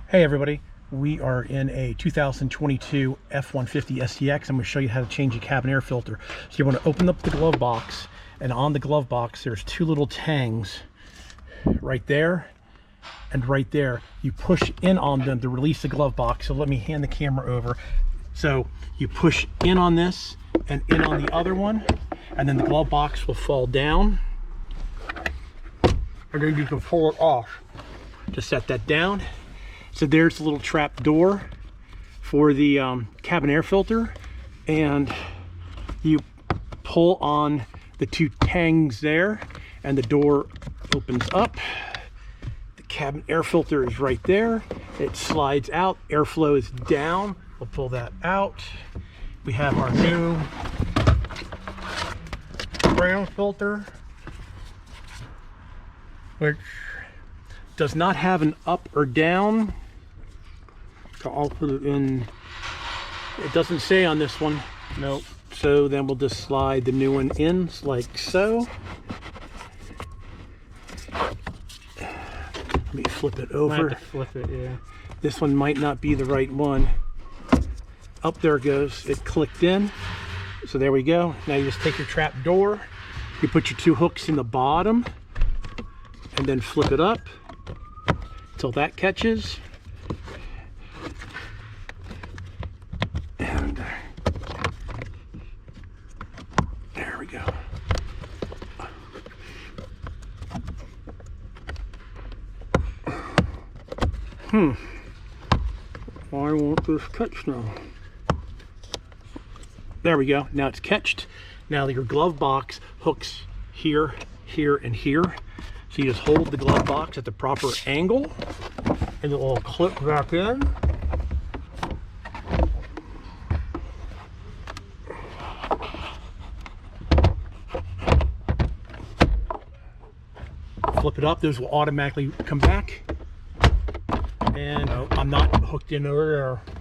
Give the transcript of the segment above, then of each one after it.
Hey everybody, we are in a 2022 F150 STX. I'm going to show you how to change a cabin air filter. So you want to open up the glove box, and on the glove box there's two little tangs right there and right there. You push in on them to release the glove box. So let me hand the camera over. So you push in on this and in on the other one, and then the glove box will fall down, and then you can pull it off to set that down. So there's the little trap door for the cabin air filter, and you pull on the two tangs there and the door opens up. The cabin air filter is right there. It slides out, airflow is down. We'll pull that out. We have our new brown filter, which does not have an up or down. So I'll put it in. It doesn't say on this one. Nope. So then we'll just slide the new one in like so. Let me flip it over. Might have to flip it, yeah. This one might not be the right one. Up there it goes. It clicked in. So there we go. Now you just take your trap door. You put your two hooks in the bottom and then flip it up until that catches. And there we go. Why won't this catch now? There we go. Now it's catched. Now your glove box hooks here, here, and here. So you just hold the glove box at the proper angle, and it will clip back in. Flip it up, those will automatically come back. And I'm not hooked in over there.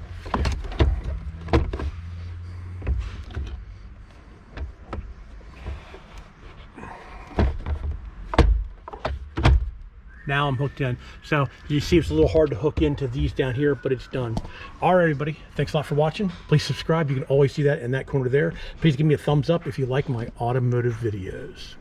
Now I'm hooked in. So you see it's a little hard to hook into these down here, but it's done. All right, everybody, thanks a lot for watching. Please subscribe. You can always do that in that corner there. Please give me a thumbs up if you like my automotive videos.